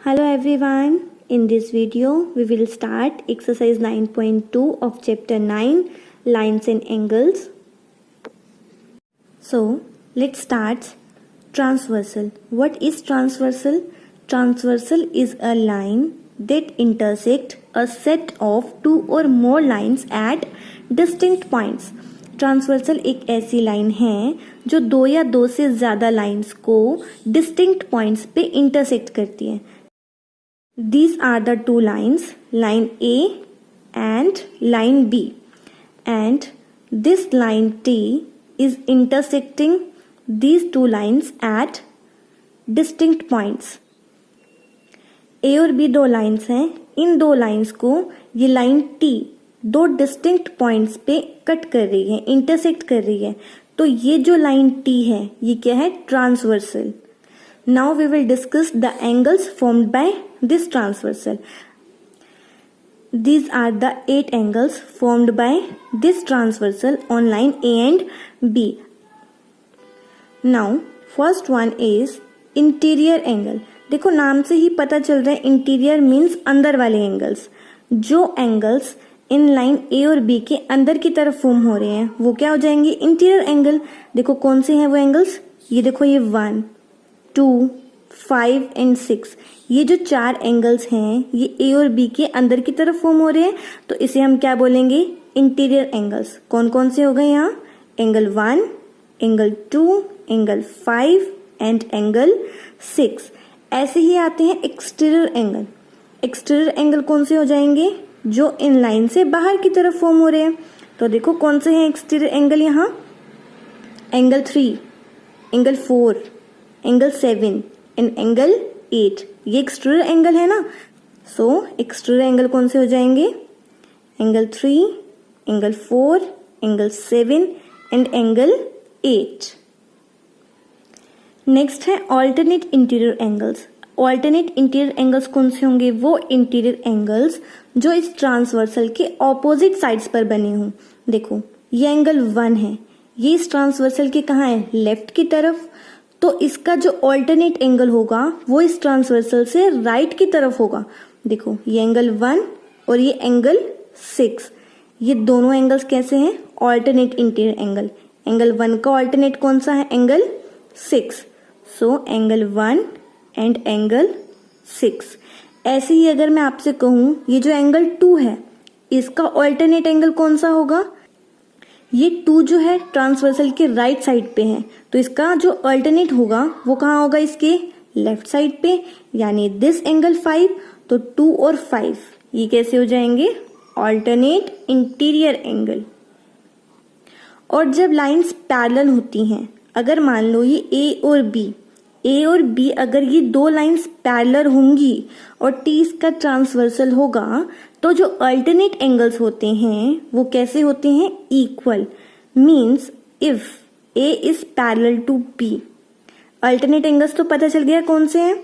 Hello everyone, in this video we will start exercise 9.2 of chapter 9 lines and angles. So let's start. Transversal. What is transversal? Transversal is a line that intersect a set of two or more lines at distinct points. Transversal एक ऐसी line है जो दो या दो से ज़्यादा lines को डिस्टिंक्ट पॉइंट्स पे इंटरसेक्ट करती है. These are the two lines, line A and line B, and this line T is intersecting these two lines at distinct points. A और B दो लाइन्स हैं. इन दो लाइन्स को ये लाइन T दो डिस्टिंक्ट पॉइंट्स पे कट कर रही है, इंटरसेक्ट कर रही है. तो ये जो लाइन T है ये क्या है? Transversal. Now we will discuss the angles formed by this transversal. These are the 8 angles formed by this transversal on line A and B. Now first one is interior angle. देखो नाम से ही पता चल रहा है इंटीरियर मीन्स अंदर वाले angles. जो एंगल्स इन लाइन ए और बी के अंदर की तरफ फॉर्म हो रहे हैं वो क्या हो जाएंगे? Interior angle. देखो कौन से हैं वो एंगल्स? ये देखो ये 1, 2, 5 एंड 6. ये जो चार एंगल्स हैं ये ए और बी के अंदर की तरफ फॉर्म हो रहे हैं, तो इसे हम क्या बोलेंगे? Interior angles. कौन कौन से हो गए यहाँ? Angle 1, angle 2, angle 5 and angle 6. ऐसे ही आते हैं एक्सटीरियर एंगल. एक्सटीरियर एंगल कौन से हो जाएंगे? जो इन लाइन से बाहर की तरफ फॉर्म हो रहे हैं. तो देखो कौन से हैं एक्सटीरियर एंगल यहाँ? Angle 3, angle 4, angle 7 and angle 8. ये एक्सटीरियर एंगल है ना. सो एक्सटीरियर एंगल कौन से हो जाएंगे? Angle 3, angle 4, angle 7 and angle 8. Next है alternate interior angles. Alternate interior angles कौन से होंगे? वो इंटीरियर एंगल्स जो इस ट्रांसवर्सल के ऑपोजिट साइड्स पर बने हों. देखो ये एंगल 1 है, ये इस ट्रांसवर्सल के कहाँ है? लेफ्ट की तरफ. तो इसका जो ऑल्टरनेट एंगल होगा वो इस ट्रांसवर्सल से राइट की तरफ होगा. देखो ये एंगल 1 और ये एंगल 6. ये दोनों एंगल्स कैसे हैं? Alternate interior angle. एंगल 1 का ऑल्टरनेट कौन सा है? Angle 6. So angle 1 and angle 6. ऐसे ही अगर मैं आपसे कहूं ये जो एंगल 2 है इसका ऑल्टरनेट एंगल कौन सा होगा? ये 2 जो है ट्रांसवर्सल के राइट साइड पे है, तो इसका जो अल्टरनेट होगा वो कहाँ होगा? इसके लेफ्ट साइड पे. यानी दिस एंगल 5. तो 2 और 5 ये कैसे हो जाएंगे? Alternate interior angle. और जब लाइंस पैरेलल होती हैं, अगर मान लो ये ए और बी अगर ये दो लाइंस पैरेलल होंगी और टी इसका ट्रांसवर्सल होगा, तो जो अल्टरनेट एंगल्स होते हैं वो कैसे होते हैं? Equal. Means if A is parallel to B. Alternate angles तो पता चल गया कौन से हैं.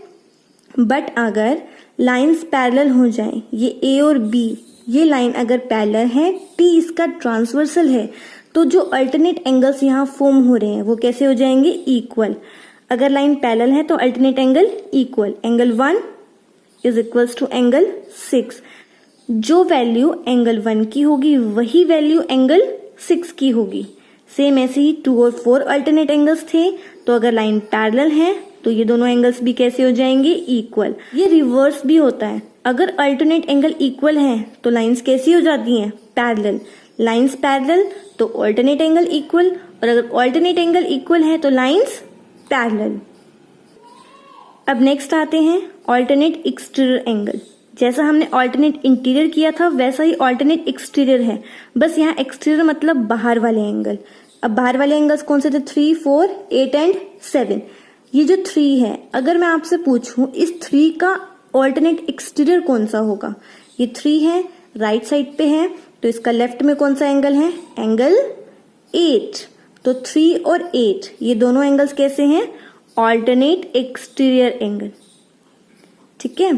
बट अगर लाइंस पैरेलल हो जाए, ये ए और बी ये लाइन अगर पैरेलल है, टी इसका ट्रांसवर्सल है, तो जो अल्टरनेट एंगल्स यहाँ फॉर्म हो रहे हैं वो कैसे हो जाएंगे? इक्वल. अगर लाइन पैरेलल है तो alternate angle equal. Angle 1 is equals to angle 6. जो वैल्यू एंगल 1 की होगी वही वैल्यू एंगल 6 की होगी. सेम ऐसे ही 2 और 4 अल्टरनेट एंगल्स थे, तो अगर लाइन पैरेलल है तो ये दोनों एंगल्स भी कैसे हो जाएंगे? इक्वल. ये रिवर्स भी होता है. अगर अल्टरनेट एंगल इक्वल है तो लाइंस कैसी हो जाती हैं? पैरेलल. लाइंस पैरेलल तो अल्टरनेट एंगल इक्वल, और अगर अल्टरनेट एंगल इक्वल है तो लाइंस पैरेलल. अब नेक्स्ट आते हैं ऑल्टरनेट एक्सटीरियर एंगल. जैसा हमने ऑल्टरनेट इंटीरियर किया था वैसा ही ऑल्टरनेट एक्सटीरियर है, बस यहाँ एक्सटीरियर मतलब बाहर वाले एंगल. अब बाहर वाले एंगल्स कौन से थे? 3, 4, 8 एंड 7. ये जो 3 है, अगर मैं आपसे पूछूं इस 3 का ऑल्टरनेट एक्सटीरियर कौन सा होगा? ये 3 है, राइट साइड पे है, तो इसका लेफ्ट में कौन सा एंगल है? एंगल 8. तो 3 और 8 ये दोनों एंगल्स कैसे हैं? Alternate exterior angle. ठीक है.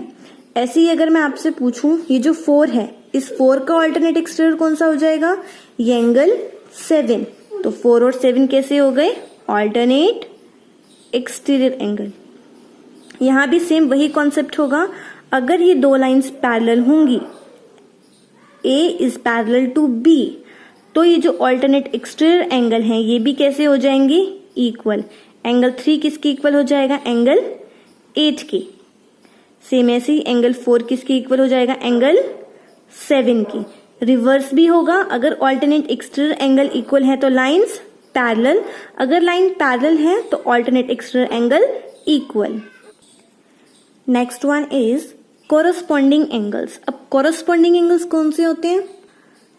ऐसे ही अगर मैं आपसे पूछूं ये जो 4 है, इस 4 का ऑल्टरनेट एक्सटीरियर कौन सा हो जाएगा? ये एंगल 7. तो 4 और 7 कैसे हो गए? Alternate exterior angle. यहाँ भी सेम वही कॉन्सेप्ट होगा। अगर ये दो लाइंस पैरेलल होंगी, A is parallel to B, तो ये जो ऑल्टरनेट एक्सटीरियर एंगल है ये भी कैसे हो जाएंगे, इक्वल। एंगल 3 किसके इक्वल हो जाएगा, एंगल 8 के। सेम ऐसे ही एंगल 4 किसके इक्वल हो जाएगा, एंगल 7 की। रिवर्स भी होगा, अगर ऑल्टरनेट एक्सटीरियर एंगल इक्वल है तो लाइंस पैरेलल, अगर लाइन पैरेलल है तो alternate exterior angle equal. Next one is corresponding angles. अब कोरस्पॉन्डिंग एंगल्स कौन से होते हैं,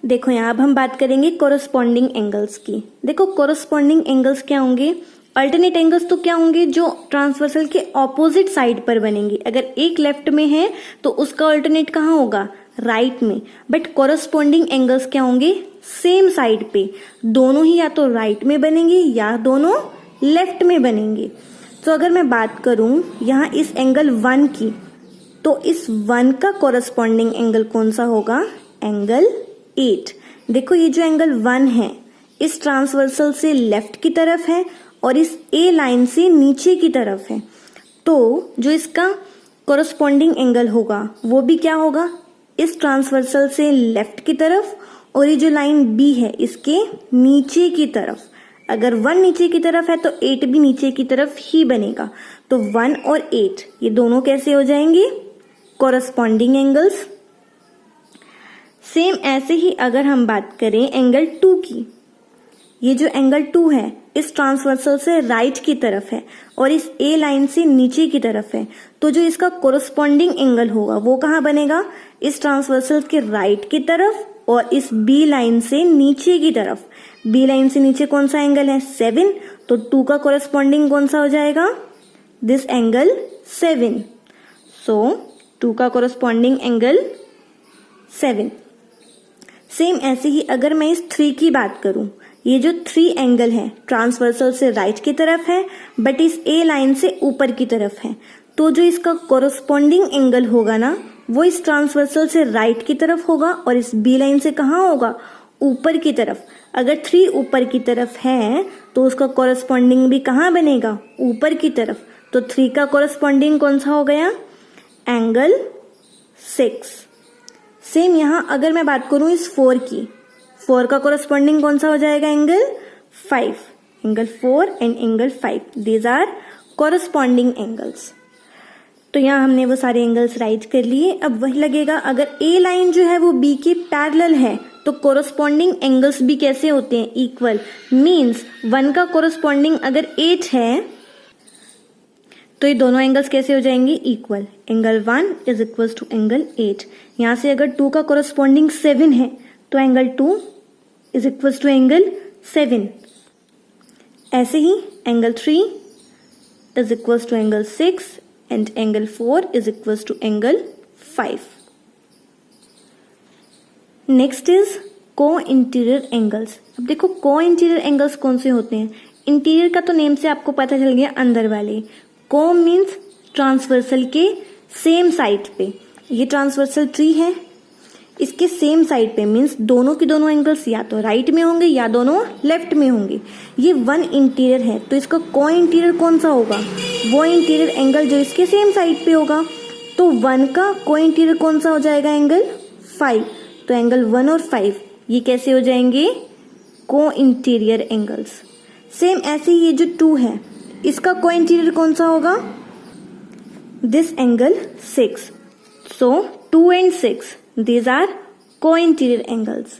देखो यहाँ अब हम बात करेंगे कोरस्पॉन्डिंग एंगल्स की। देखो कोरस्पॉन्डिंग एंगल्स क्या होंगे, अल्टरनेट एंगल्स तो क्या होंगे, जो ट्रांसवर्सल के ऑपोजिट साइड पर बनेंगे। अगर एक लेफ्ट में है तो उसका अल्टरनेट कहाँ होगा, राइट में। बट कोरस्पॉन्डिंग एंगल्स क्या होंगे, सेम साइड पे, दोनों ही या तो राइट में बनेंगे या दोनों लेफ्ट में बनेंगे। तो अगर मैं बात करूं यहाँ इस एंगल 1 की, तो इस 1 का कोरस्पॉन्डिंग एंगल कौन सा होगा, एंगल 8। देखो ये जो एंगल 1 है इस ट्रांसवर्सल से लेफ्ट की तरफ है और इस A लाइन से नीचे की तरफ है, तो जो इसका कोरस्पॉन्डिंग एंगल होगा वो भी क्या होगा, इस ट्रांसवर्सल से लेफ्ट की तरफ, और ये जो लाइन B है इसके नीचे की तरफ। अगर 1 नीचे की तरफ है तो 8 भी नीचे की तरफ ही बनेगा। तो 1 और 8 ये दोनों कैसे हो जाएंगे, कोरस्पॉन्डिंग एंगल्स। सेम ऐसे ही अगर हम बात करें एंगल 2 की, ये जो एंगल 2 है इस ट्रांसवर्सल से राइट की तरफ है और इस A लाइन से नीचे की तरफ है, तो जो इसका कोरस्पॉन्डिंग एंगल होगा वो कहाँ बनेगा, इस ट्रांसवर्सल के राइट की तरफ और इस B लाइन से नीचे की तरफ। B लाइन से नीचे कौन सा एंगल है, 7, तो 2 का कोरस्पॉन्डिंग कौन सा हो जाएगा, दिस एंगल 7। सो 2 का कोरस्पॉन्डिंग एंगल 7। सेम ऐसे ही अगर मैं इस 3 की बात करूं, ये जो 3 एंगल है ट्रांसवर्सल से राइट की तरफ है बट इस A लाइन से ऊपर की तरफ है, तो जो इसका कोरस्पॉन्डिंग एंगल होगा ना वो इस ट्रांसवर्सल से राइट की तरफ होगा और इस B लाइन से कहाँ होगा, ऊपर की तरफ। अगर 3 ऊपर की तरफ है तो उसका कोरस्पॉन्डिंग भी कहाँ बनेगा, ऊपर की तरफ। तो 3 का कोरस्पॉन्डिंग कौन सा हो गया, एंगल 6। सेम यहाँ अगर मैं बात करूं इस 4 की, 4 का कोरस्पॉन्डिंग कौन सा हो जाएगा, angle 5। Angle 4 and angle 5 these are corresponding angles. तो यहाँ हमने वो सारे एंगल्स राइट कर लिए। अब वही लगेगा, अगर A लाइन जो है वो B के पैरेलल है तो कोरस्पॉन्डिंग एंगल्स भी कैसे होते हैं, इक्वल। मींस 1 का कोरस्पॉन्डिंग अगर 8 है तो ये दोनों एंगल्स कैसे हो जाएंगे, equal. Angle 1 is equal to angle 8। यहाँ से अगर 2 का कोरस्पॉन्डिंग 7 है तो angle 2 is equal to angle 7। ऐसे ही angle 3 is equal to angle 6 and angle 4 is equal to angle 5। Next is co interior angles. अब देखो को इंटीरियर एंगल्स कौन से होते हैं, इंटीरियर का तो नेम से आपको पता चल गया, अंदर वाले। को मीन्स ट्रांसवर्सल के सेम साइड पे, ये ट्रांसवर्सल ट्री है इसके सेम साइड पे, मीन्स दोनों के दोनों एंगल्स या तो राइट में होंगे या दोनों लेफ्ट में होंगे। ये 1 इंटीरियर है तो इसका को इंटीरियर कौन सा होगा, वो इंटीरियर एंगल जो इसके सेम साइड पे होगा। तो 1 का को इंटीरियर कौन सा हो जाएगा, एंगल 5। तो एंगल 1 और 5 ये कैसे हो जाएंगे, को इंटीरियर एंगल्स। सेम ऐसे ही ये जो 2 है इसका को इंटीरियर कौन सा होगा, this angle 6। So 2 and 6 these are co interior angles.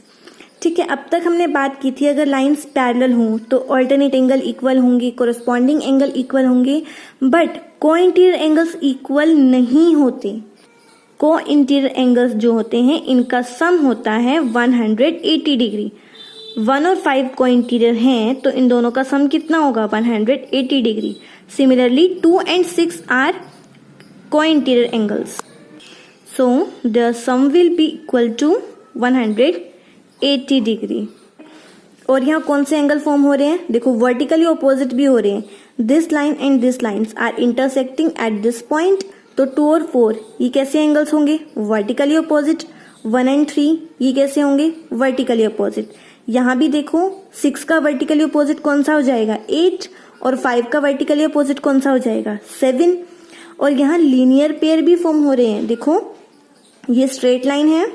ठीक है, अब तक हमने बात की थी अगर लाइंस पैरेलल हों तो ऑल्टरनेट एंगल इक्वल होंगे, कोरस्पॉन्डिंग एंगल इक्वल होंगे, बट को इंटीरियर एंगल्स इक्वल नहीं होते। को इंटीरियर एंगल्स जो होते हैं इनका सम होता है 180 डिग्री। 1 और 5 को इंटीरियर हैं तो इन दोनों का सम कितना होगा, 180 degree. Similarly 2 and 6 are co interior angles, so their sum will be equal to 180 degree. और यहाँ कौन से एंगल फॉर्म हो रहे हैं, देखो वर्टिकली ऑपोजिट भी हो रहे हैं। This line and this lines are intersecting at this point. तो 2 और 4 ये कैसे एंगल्स होंगे, वर्टिकली ऑपोजिट। 1 एंड 3 ये कैसे होंगे, वर्टिकली ऑपोजिट। यहाँ भी देखो 6 का वर्टिकली ऑपोजिट कौन सा हो जाएगा, 8, और 5 का वर्टिकली ऑपोजिट कौन सा हो जाएगा, 7। और यहाँ लीनियर पेयर भी फॉर्म हो रहे हैं। देखो ये स्ट्रेट लाइन है,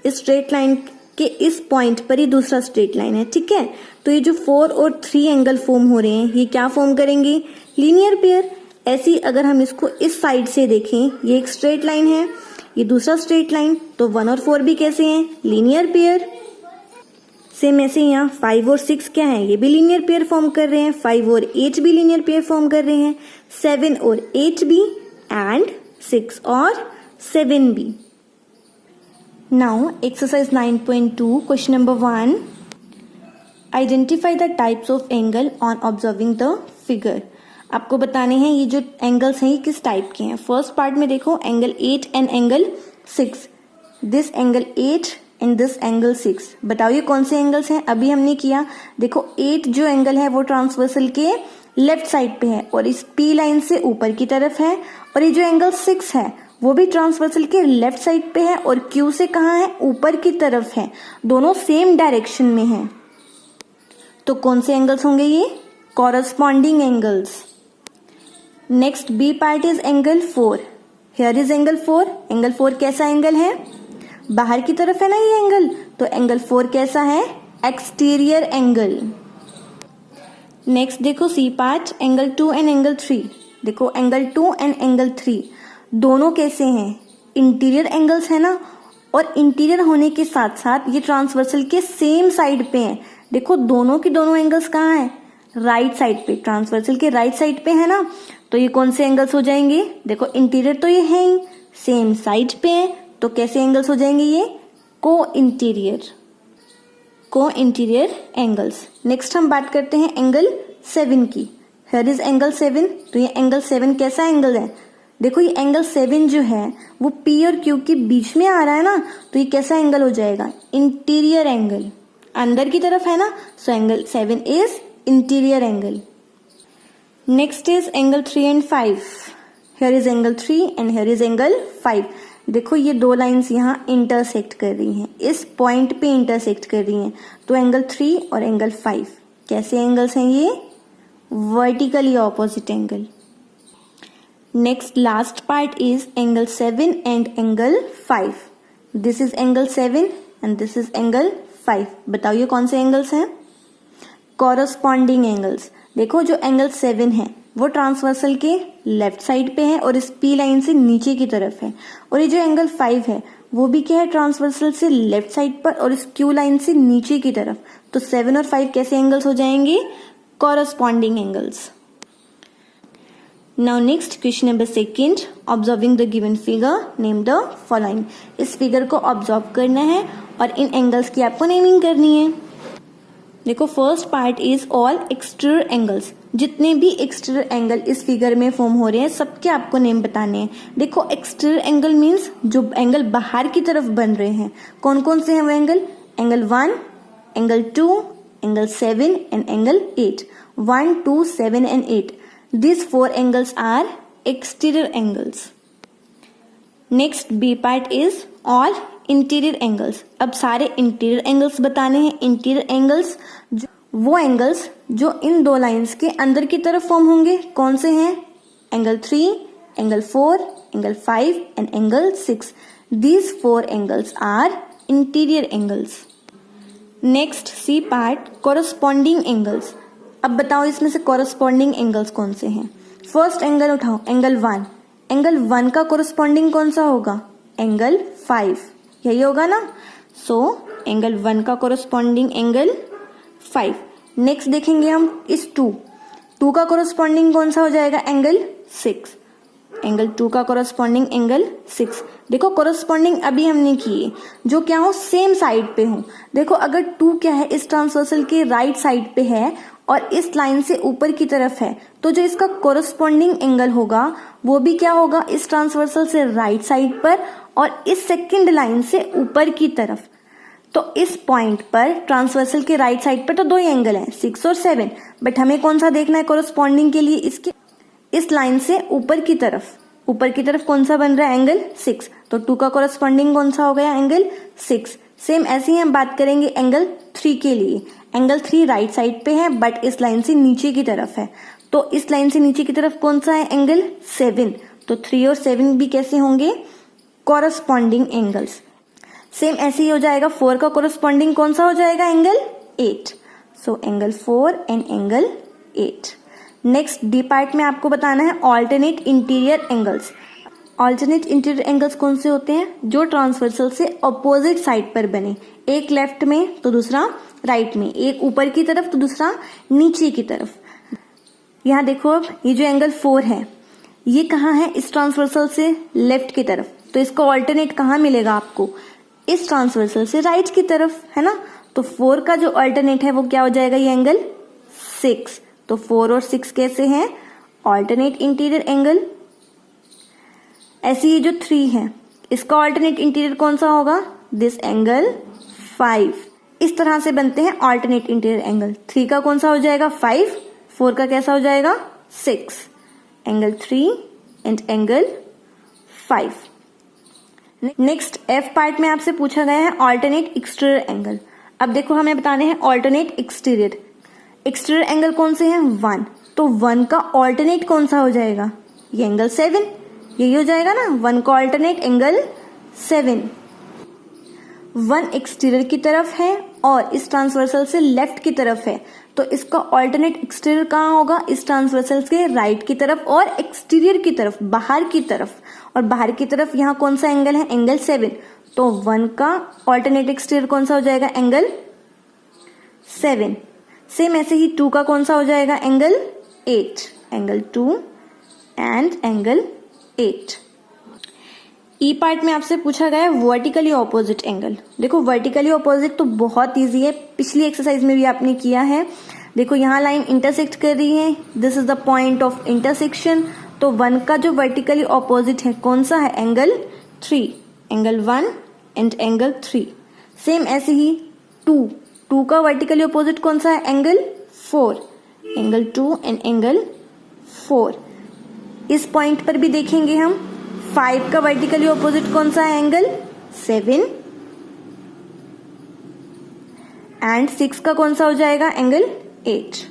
इस स्ट्रेट लाइन के इस पॉइंट पर ही दूसरा स्ट्रेट लाइन है, ठीक है। तो ये जो 4 और 3 एंगल फॉर्म हो रहे हैं ये क्या फॉर्म करेंगे, लीनियर पेयर। ऐसी अगर हम इसको इस साइड से देखें, ये एक स्ट्रेट लाइन है, ये दूसरा स्ट्रेट लाइन, तो 1 और 4 भी कैसे हैं, लीनियर पेयर। सेम ऐसे यहाँ 5 और 6 क्या है, ये भी लीनियर पेयर फॉर्म कर रहे हैं। 5 और 8 भी लीनियर पेयर फॉर्म कर रहे हैं। 7 और 8 भी, एंड 6 और 7 भी। Now exercise 9.2 question number 1, identify the types of angle on observing the figure. आपको बताने हैं ये जो एंगल्स हैं ये किस टाइप के हैं। फर्स्ट पार्ट में देखो angle 8 and angle 6, this angle 8 and this angle 6। बताओ ये कौन से एंगल्स हैं, अभी हमने किया। देखो 8 जो एंगल है वो ट्रांसवर्सल के लेफ्ट साइड पे है और इस पी लाइन से ऊपर की तरफ है, और ये जो एंगल 6 है वो भी ट्रांसवर्सल के लेफ्ट साइड पे है और क्यू से कहाँ है, ऊपर की तरफ है। दोनों सेम डायरेक्शन में हैं। तो कौन से एंगल्स होंगे ये, corresponding angles. Next B part is angle 4। Here is angle 4। Angle 4 कैसा एंगल है, बाहर की तरफ है ना ये एंगल, तो एंगल 4 कैसा है, एक्सटीरियर एंगल। नेक्स्ट देखो C part, angle 2 and angle 3। देखो एंगल 2 एंड एंगल 3 दोनों कैसे हैं, इंटीरियर एंगल्स है ना, और इंटीरियर होने के साथ साथ ये ट्रांसवर्सल के सेम साइड पे हैं। देखो दोनों की दोनों एंगल्स कहाँ हैं, राइट साइड पे, ट्रांसवर्सल के राइट साइड पे है ना। तो ये कौन से एंगल्स हो जाएंगे, देखो इंटीरियर तो ये है ही, सेम साइड पे है, तो कैसे एंगल्स हो जाएंगे ये, को इंटीरियर एंगल्स। नेक्स्ट हम बात करते हैं एंगल 7 की। Here is angle 7। तो ये एंगल 7 कैसा एंगल है, देखो ये एंगल 7 जो है वो पी और क्यू के बीच में आ रहा है ना, तो ये कैसा एंगल हो जाएगा, इंटीरियर एंगल, अंदर की तरफ है ना। So angle 7 is interior angle. Next is angle 3 and 5। Here is angle 3 and here is angle 5। देखो ये दो लाइंस यहाँ इंटरसेक्ट कर रही हैं, इस पॉइंट पे इंटरसेक्ट कर रही हैं। तो एंगल 3 और एंगल 5 कैसे एंगल्स हैं ये, vertically opposite angle. Next last part is angle 7 and angle 5। This is angle 7 and this is angle 5। बताओ ये कौन से एंगल्स हैं, कॉरस्पॉन्डिंग एंगल्स। देखो जो एंगल 7 है वो ट्रांसवर्सल के लेफ्ट साइड पे है और इस पी लाइन से नीचे की तरफ है, और ये जो एंगल 5 है वो भी क्या है, ट्रांसवर्सल से लेफ्ट साइड पर और इस क्यू लाइन से नीचे की तरफ। तो 7 और 5 कैसे एंगल्स हो जाएंगे, corresponding angles. Now next question number 2, observing the given figure name the following. इस फिगर को ऑब्जर्व करना है और इन एंगल्स की आपको नेमिंग करनी है। देखो first part is all exterior angles. जितने भी एक्सटीरियर एंगल इस फिगर में फॉर्म हो रहे हैं सबके आपको नेम बताने हैं। देखो एक्सटीरियर एंगल मीन्स जो एंगल बाहर की तरफ बन रहे हैं, कौन कौन से हैं वो angle, angle 1, angle 2, angle 7 and angle 8। 1, 2, 7 and 8, these 4 angles are exterior angles. Next B part is all interior angles. अब सारे इंटीरियर एंगल्स बताने हैं। इंटीरियर एंगल्स वो एंगल्स जो इन दो लाइंस के अंदर की तरफ फॉर्म होंगे, कौन से हैं, angle 3, angle 4, angle 5 and angle 6। These 4 angles are interior angles. Next C part, corresponding angles. अब बताओ इसमें से कॉरस्पॉन्डिंग एंगल्स कौन से हैं। फर्स्ट एंगल उठाओ, एंगल 1। एंगल 1 का कॉरस्पॉन्डिंग कौन सा होगा, एंगल 5, यही होगा ना। सो एंगल 1 का कॉरस्पॉन्डिंग एंगल 5। नेक्स्ट देखेंगे हम इस 2 का कॉरस्पॉन्डिंग कौन सा हो जाएगा, एंगल 6। एंगल 2 का कॉरस्पॉन्डिंग एंगल 6। देखो कॉरस्पॉन्डिंग अभी हमने किए जो क्या हो, सेम साइड पे हो। देखो अगर 2 क्या है, इस ट्रांसवर्सल के राइट साइड पे है और इस लाइन से ऊपर की तरफ है, तो जो इसका कॉरस्पॉन्डिंग एंगल होगा वो भी क्या होगा, इस ट्रांसवर्सल से राइट साइड पर और इस सेकंड लाइन से ऊपर की तरफ। तो इस पॉइंट पर ट्रांसवर्सल के राइट साइड पर तो 2 एंगल हैं, 6 और 7, बट हमें कौन सा देखना है कॉरस्पॉन्डिंग के लिए, इसके इस लाइन से ऊपर की तरफ कौन सा बन रहा है, एंगल 6। तो 2 का कॉरस्पॉन्डिंग कौन सा हो गया, एंगल 6। सेम ऐसे ही हम बात करेंगे एंगल 3 के लिए। एंगल 3 राइट साइड पे है बट इस लाइन से नीचे की तरफ है, तो इस लाइन से नीचे की तरफ कौन सा है, एंगल 7। तो 3 और 7 भी कैसे होंगे, कॉरस्पॉन्डिंग एंगल्स। सेम ऐसे ही हो जाएगा 4 का कॉरस्पॉन्डिंग कौन सा हो जाएगा, angle 8। So angle 4 and angle 8। Next D part में आपको बताना है alternate interior angles. Alternate interior angles कौन से होते हैं, जो ट्रांसवर्सल से अपोजिट साइड पर बने, एक लेफ्ट में तो दूसरा राइट में, एक ऊपर की तरफ तो दूसरा नीचे की तरफ। यहाँ देखो अब ये जो एंगल 4 है ये कहाँ है, इस ट्रांसवर्सल से लेफ्ट की तरफ, तो इसका ऑल्टरनेट कहाँ मिलेगा आपको, इस ट्रांसवर्सल से राइट की तरफ, है ना। तो 4 का जो ऑल्टरनेट है वो क्या हो जाएगा, ये एंगल 6। तो 4 और 6 कैसे हैं, ऑल्टरनेट इंटीरियर एंगल। ऐसे ही जो 3 है इसका ऑल्टरनेट इंटीरियर कौन सा होगा, दिस एंगल 5। इस तरह से बनते हैं ऑल्टरनेट इंटीरियर एंगल। 3 का कौन सा हो जाएगा 5, 4 का कैसा हो जाएगा 6, angle 3 and angle 5। Next F part में आपसे पूछा गया है ऑल्टरनेट एक्सटीरियर एंगल। अब देखो हमें बताने हैं ऑल्टरनेट एक्सटीरियर। एक्सटीरियर एंगल कौन से हैं, 1। तो 1 का ऑल्टरनेट कौन सा हो जाएगा, ये एंगल 7, यही हो जाएगा ना, 1 का ऑल्टरनेट एंगल 7। 1 एक्सटीरियर की तरफ है और इस ट्रांसवर्सल से लेफ्ट की तरफ है, तो इसका ऑल्टरनेट एक्सटीरियर कहाँ होगा, इस ट्रांसवर्सल के राइट की तरफ और एक्सटीरियर की तरफ, बाहर की तरफ। और बाहर की तरफ यहाँ कौन सा एंगल है, एंगल 7। तो 1 का ऑल्टरनेट एक्सटीरियर कौन सा हो जाएगा, एंगल 7। सेम ऐसे ही 2 का कौन सा हो जाएगा, angle 8, angle 2 and angle 8। E part में आपसे पूछा गया है वर्टिकली ऑपोजिट एंगल। देखो वर्टिकली ऑपोजिट तो बहुत इजी है, पिछली एक्सरसाइज में भी आपने किया है। देखो यहाँ लाइन इंटरसेक्ट कर रही है, this is the point of intersection. तो 1 का जो वर्टिकली ऑपोजिट है कौन सा है, angle 3, angle 1 and angle 3। Same ऐसे ही 2 का वर्टिकली ऑपोजिट कौन सा है, एंगल 4, एंगल 2 एंड एंगल 4। इस पॉइंट पर भी देखेंगे हम 5 का वर्टिकली ऑपोजिट कौन सा है, एंगल 7 एंड 6 का कौन सा हो जाएगा, एंगल 8।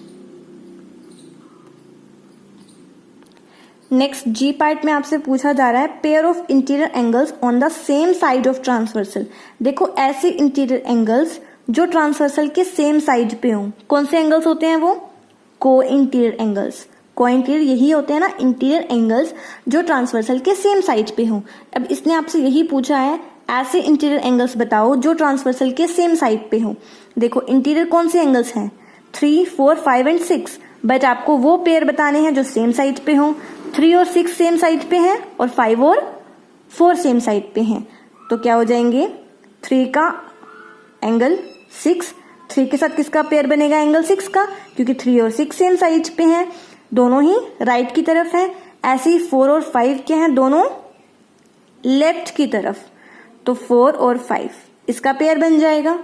नेक्स्ट जी पार्ट में आपसे पूछा जा रहा है pair of interior angles on the same side of transversal. देखो ऐसे इंटीरियर एंगल्स जो ट्रांसवर्सल के सेम साइड पे हों, कौन से एंगल्स होते हैं वो, को इंटीरियर एंगल्स। को इंटीरियर यही होते हैं ना इंटीरियर एंगल्स जो ट्रांसवर्सल के सेम साइड पे हों। अब इसने आपसे यही पूछा है ऐसे इंटीरियर एंगल्स बताओ जो ट्रांसवर्सल के सेम साइड पे हों। देखो इंटीरियर कौन से एंगल्स हैं, 3, 4, 5 एंड 6, बट आपको वो पेयर बताने हैं जो सेम साइड पे हों। 3 और 6 सेम साइड पे हैं और 5 और 4 सेम साइड पे हैं, तो क्या हो जाएंगे, 3 का एंगल 6, 3 के साथ किसका पेयर बनेगा, एंगल 6 का, क्योंकि 3 और 6 सेम साइड पे हैं, दोनों ही राइट की तरफ है। ऐसे ही 4 और 5 क्या है, दोनों लेफ्ट की तरफ, तो 4 और 5 इसका पेयर बन जाएगा।